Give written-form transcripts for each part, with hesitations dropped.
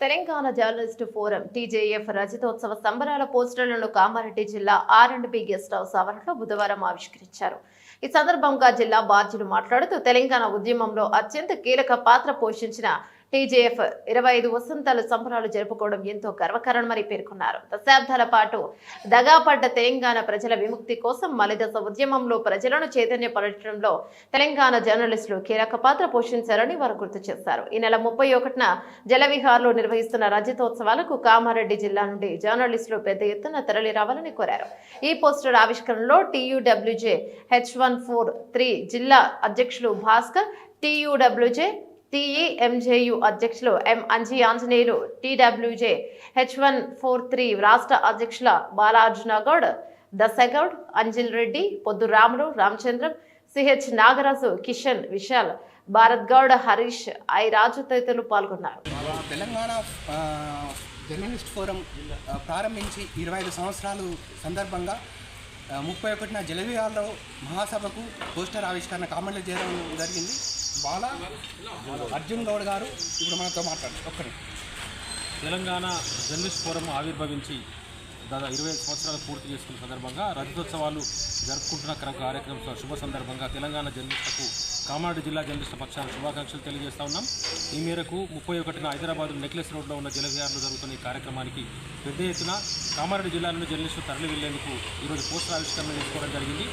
Telangana journalist forum TJF రజతోత్సవ సంబరాల పోస్టర్లను కామారెడ్డి జిల్లా R&B guest house ఆవరణలో బుధవారం ఆవిష్కరించారు. ఈ సందర్భంగా జిల్లా బాధ్యులు మాట్లాడుతూ తెలంగాణ ఉద్యమంలో అత్యంత కీలక పాత్ర పోషించిన టీజేఎఫ్ 25 వసంతాల సంబరాలు జరుపుకోవడం ఎంతో గర్వకారణమని పేర్కొన్నారు. దశాబ్దాల పాటు దగాపడ్డ తెలంగాణ ప్రజల విముక్తి కోసం మలిదశ ఉద్యమంలో ప్రజలను చైతన్యపరచడంలో తెలంగాణ జర్నలిస్టులు కీలక పాత్ర పోషించారని వారు గుర్తు చేశారు. ఈ నెల 31న జలవిహార్లో నిర్వహిస్తున్న రజతోత్సవాలకు కామారెడ్డి జిల్లా నుండి జర్నలిస్టులు పెద్ద ఎత్తున తరలి రావాలని కోరారు. ఈ పోస్టర్ ఆవిష్కరణలో TUWJ H143 జిల్లా అధ్యక్షులు భాస్కర్, TUWJ TEMJU అధ్యక్షులు M Anji Anjaneyulu, TWJ H143 రాష్ట్ర అధ్యక్షుల బాలార్జునగౌడ్, దశగౌడ్, అంజిల్ రెడ్డి, పొద్దు రాములు, రామచంద్రం, CH నాగరాజు, కిషన్, విశాల్, భారత్ గౌడ్, హరీష్, ఐ రాజు తదితరులు పాల్గొన్నారు. తెలంగాణ జర్నలిస్ట్ ఫోరం ప్రారంభించి 25 సంవత్సరాలు సందర్భంగా 31న జలవిహార్లో మహాసభకు పోస్టర్ ఆవిష్కరణ కామెంట్లు చేయడం జరిగింది. బాలా అర్జున్ గౌడ్ గారు ఇప్పుడు మనతో మాట్లాడారు. ఒక్కరి తెలంగాణ జర్నలిస్ట్ ఫోరం ఆవిర్భవించి దాదాపు 25 సంవత్సరాలు పూర్తి చేసుకున్న సందర్భంగా రజతోత్సవాలు జరుపుకుంటున్న కార్యక్రమం శుభ సందర్భంగా తెలంగాణ జర్నలిస్టులకు కామారెడ్డి జిల్లా జర్నలిస్టుల పక్షాన శుభాకాంక్షలు తెలియజేస్తా ఉన్నాం. ఈ మేరకు 31న హైదరాబాద్ నెక్లెస్ రోడ్లో ఉన్న జలవిహార్లో జరుగుతున్న ఈ కార్యక్రమానికి పెద్ద ఎత్తున కామారెడ్డి జిల్లాలోని జర్నలిస్టులు తరలి వెళ్లేందుకు ఈరోజు పోస్టర్ ఆవిష్కరణ చేసుకోవడం జరిగింది.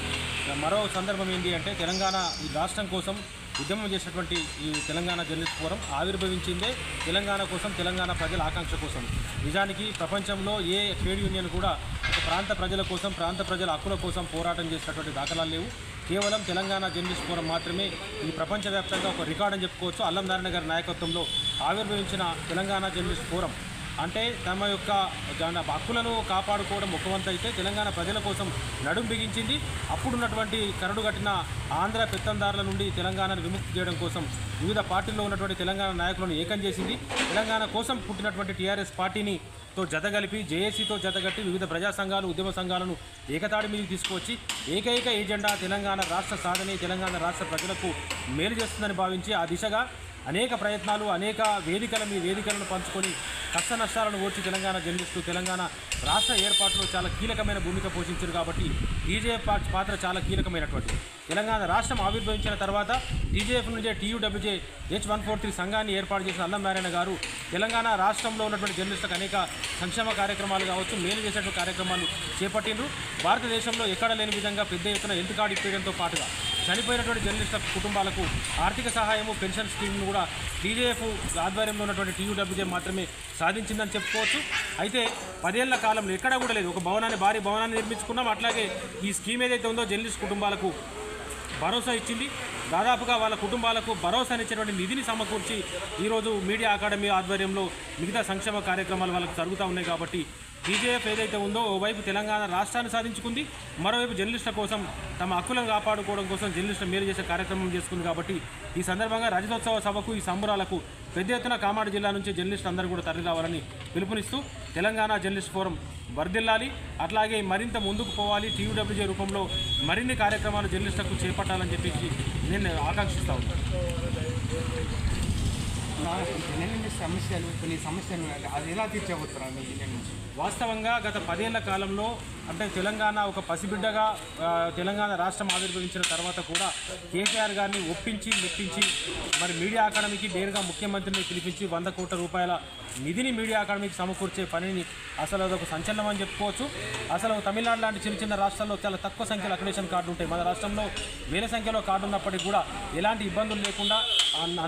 మరో సందర్భం ఏంటి అంటే తెలంగాణ ఈ రాష్ట్రం కోసం ఉద్యమం చేసినటువంటి ఈ తెలంగాణ జర్నలిస్ట్ ఫోరం ఆవిర్భవించిందే తెలంగాణ కోసం, తెలంగాణ ప్రజల ఆకాంక్ష కోసం. నిజానికి ప్రపంచంలో ఏ ట్రేడ్ యూనియన్ కూడా ఒక ప్రాంత ప్రజల కోసం, ప్రాంత ప్రజల హక్కుల కోసం పోరాటం చేసినటువంటి దాఖలాలు లేవు. కేవలం తెలంగాణ జర్నలిస్ట్ ఫోరం మాత్రమే ఈ ప్రపంచవ్యాప్తంగా ఒక రికార్డ్ అని చెప్పుకోవచ్చు. అల్లం నారాయణ గారి నాయకత్వంలో ఆవిర్భవించిన తెలంగాణ జర్నలిస్ట్ ఫోరం అంటే తమ యొక్క హక్కులను కాపాడుకోవడం ఒక వంతు అయితే తెలంగాణ ప్రజల కోసం నడుం బిగించింది. అప్పుడున్నటువంటి కరడుగట్టిన ఆంధ్ర పెత్తందారుల నుండి తెలంగాణను విముక్తి చేయడం కోసం వివిధ పార్టీల్లో ఉన్నటువంటి తెలంగాణ నాయకులను ఏకం చేసింది. తెలంగాణ కోసం పుట్టినటువంటి TRS పార్టీని జతగలిపి జేఏసీతో జతగట్టి వివిధ ప్రజా సంఘాలు, ఉద్యమ సంఘాలను ఏకతాడి మీదకి తీసుకువచ్చి ఏకైక ఎజెండా తెలంగాణ రాష్ట్ర సాధనే, తెలంగాణ రాష్ట్ర ప్రజలకు మేలు చేస్తుందని భావించి ఆ దిశగా అనేక ప్రయత్నాలు, అనేక వేదికలను పంచుకొని కష్ట నష్టాలను ఓర్చి తెలంగాణ జర్నలిస్టులు తెలంగాణ రాష్ట్ర ఏర్పాటులో చాలా కీలకమైన భూమిక పోషించారు. కాబట్టి TJF పాత్ర చాలా కీలకమైనటువంటి తెలంగాణ రాష్ట్రం ఆవిర్భవించిన తర్వాత TJF నుండి TUWJ H143 సంఘాన్ని ఏర్పాటు చేసిన అల్లం నారాయణ గారు తెలంగాణ రాష్ట్రంలో ఉన్నటువంటి జర్నలిస్టులకు అనేక సంక్షేమ కార్యక్రమాలు కావచ్చు, మేలు చేసేటువంటి కార్యక్రమాలు చేపట్టిండ్రు. భారతదేశంలో ఎక్కడ లేని విధంగా పెద్ద ఎత్తున హెల్త్ కార్డు ఇప్పించడంతో పాటుగా చనిపోయినటువంటి జర్నలిస్టుల కుటుంబాలకు ఆర్థిక సహాయము, పెన్షన్ స్కీమ్ను కూడా TJF ఆధ్వర్యంలో ఉన్నటువంటి TUWJ మాత్రమే సాధించిందని చెప్పుకోవచ్చు. అయితే 10 ఏళ్ల కాలంలో ఎక్కడా కూడా లేదు. ఒక భారీ భవనాన్ని నిర్మించుకున్నాం. అట్లాగే ఈ స్కీమ్ ఏదైతే ఉందో జర్నలిస్ట్ కుటుంబాలకు భరోసా ఇచ్చింది. దాదాపుగా వాళ్ళ కుటుంబాలకు భరోసానిచ్చేటువంటి నిధిని సమకూర్చి ఈరోజు మీడియా అకాడమీ ఆధ్వర్యంలో మిగతా సంక్షేమ కార్యక్రమాలు వాళ్ళకు జరుగుతూ ఉన్నాయి. కాబట్టి TJF ఏదైతే ఉందో ఓవైపు తెలంగాణ రాష్ట్రాన్ని సాధించుకుంది, మరోవైపు జర్నలిస్టుల కోసం తమ హక్కులను కాపాడుకోవడం కోసం జర్నలిస్టులు మేలు చేసే కార్యక్రమం చేసుకుంది. కాబట్టి ఈ సందర్భంగా రజతోత్సవ సభకు, ఈ సంబరాలకు పెద్ద ఎత్తున కామారెడ్డి జిల్లా నుంచి జర్నలిస్టులు అందరూ కూడా తరలి రావాలని పిలుపునిస్తూ తెలంగాణ జర్నలిస్ట్ ఫోరం వర్ధిల్లాలి, అట్లాగే మరింత ముందుకు పోవాలి, TUWJ రూపంలో మరిన్ని కార్యక్రమాలు జర్నలిస్టులకు చేపట్టాలని చెప్పేసి నేను ఆకాంక్షిస్తా ఉన్నాను. సమస్యలు కొన్ని సమస్యలు అది ఎలా తీర్చబోతున్నారు? వాస్తవంగా గత 10 ఏళ్ల కాలంలో అంటే తెలంగాణ ఒక పసిబిడ్డగా తెలంగాణ రాష్ట్రం ఆవిర్భవించిన తర్వాత కూడా కేసీఆర్ గారిని ఒప్పించి మెప్పించి మరి మీడియా అకాడమీకి నేరుగా ముఖ్యమంత్రిని పిలిపించి 100 కోట్ల రూపాయల నిధిని మీడియా అకాడమీకి సమకూర్చే పనిని అసలు అదొక సంచలనం అని చెప్పుకోవచ్చు. అసలు తమిళనాడు లాంటి చిన్న చిన్న రాష్ట్రాల్లో చాలా తక్కువ సంఖ్యలో అక్రిడేషన్ కార్డు ఉంటాయి. మన రాష్ట్రంలో వేల సంఖ్యలో కార్డు ఉన్నప్పటికీ కూడా ఎలాంటి ఇబ్బందులు లేకుండా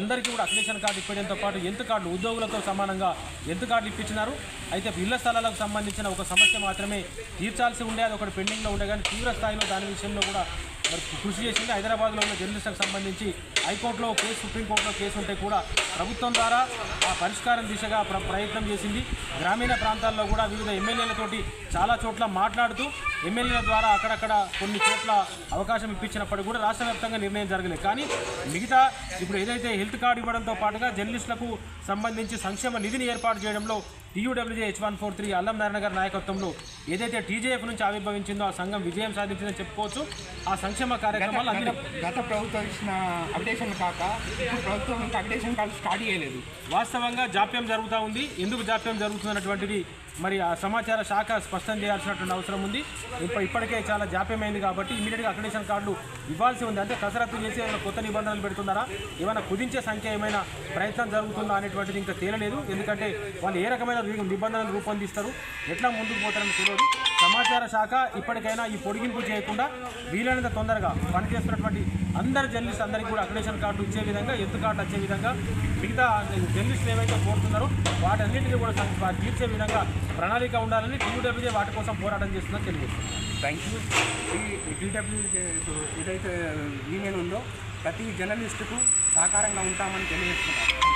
అందరికీ కూడా అక్రిడేషన్ కార్డు ఇప్పడంతో పాటు హెల్త్ కార్డులు ఉద్యోగులతో సమానంగా హెల్త్ కార్డులు ఇప్పించినారు. అయితే ఇళ్ల స్థలాలకు సంబంధించిన ఒక సమస్య మాత్రమే తీర్చాల్సి ఉండే, అది ఒకటి పెండింగ్లో ఉండే, కానీ తీవ్ర స్థాయిలో దాని విషయంలో కూడా కృషి చేసింది. హైదరాబాద్లో ఉన్న జర్నలిస్టులకు సంబంధించి హైకోర్టులో కేసు, సుప్రీంకోర్టులో కేసు ఉంటే కూడా ప్రభుత్వం ద్వారా ఆ పరిష్కారం దిశగా ప్రయత్నం చేసింది. గ్రామీణ ప్రాంతాల్లో కూడా వివిధ ఎమ్మెల్యేలతోటి చాలా చోట్ల మాట్లాడుతూ ఎమ్మెల్యేల ద్వారా అక్కడక్కడ కొన్ని చోట్ల అవకాశం ఇప్పించినప్పటికీ కూడా రాష్ట్ర వ్యాప్తంగా నిర్ణయం జరగలేదు. కానీ మిగతా ఇప్పుడు ఏదైతే హెల్త్ కార్డు ఇవ్వడంతో పాటుగా జర్నలిస్టులకు సంబంధించి సంక్షేమ నిధిని ఏర్పాటు చేయడంలో TUWJ H143 అల్లం నారాయణ గారి నాయకత్వంలో ఏదైతే TJF నుంచి ఆవిర్భవించిందో ఆ సంఘం విజయం సాధించిందని చెప్పుకోవచ్చు. ఆ సంక్షేమ సంక్షేమ కార్యక్రమాలు అందినాయి. గత ప్రభుత్వం ఇచ్చిన అప్డేషన్ కాక ఇప్పుడు ప్రభుత్వం ఇంకా అప్డేషన్ కాల్ స్టార్ట్ చేయలేదు. వాస్తవంగా జాప్యం జరుగుతూ ఉంది. ఎందుకు జాప్యం జరుగుతున్నటువంటిది మరి ఆ సమాచార శాఖ స్పష్టం చేయాల్సినటువంటి అవసరం ఉంది. ఇప్పటికే చాలా జాప్యమైంది కాబట్టి ఇమీడియట్గా అక్రిడేషన్ కార్డులు ఇవ్వాల్సి ఉంది. అంటే కసరత్తు చేసి ఏమైనా కొత్త నిబంధనలు పెడుతున్నారా, ఏమైనా కుదించే సంఖ్య ఏమైనా ప్రయత్నం జరుగుతుందా అనేటువంటిది ఇంకా తేలలేదు. ఎందుకంటే వాళ్ళు ఏ రకమైన నిబంధనలు రూపొందిస్తారు, ఎట్లా ముందుకు పోతారని తెలియదు. సమాచార శాఖ ఇప్పటికైనా ఈ పొడిగింపు చేయకుండా వీలైనంత తొందరగా పనిచేస్తున్నటువంటి అందరు జర్నలిస్ట్ అందరికీ కూడా అక్రిడేషన్ కార్డు ఇచ్చే విధంగా, ఎత్తు కార్డు వచ్చే విధంగా, మిగతా జర్నలిస్టులు ఏవైతే కోరుతున్నారో వాటన్నింటినీ కూడా తీర్చే విధంగా ప్రణాళిక ఉండాలని టీయూడబ్ల్యూజే వాటి కోసం పోరాటం చేస్తుందని తెలియజేస్తుంది. Thank you. ఈ టీడబ్ల్యూ ఏదైతే యూనియన్ ఉందో ప్రతి జర్నలిస్టుకు సహకారంగా ఉంటామని తెలియజేస్తున్నారు.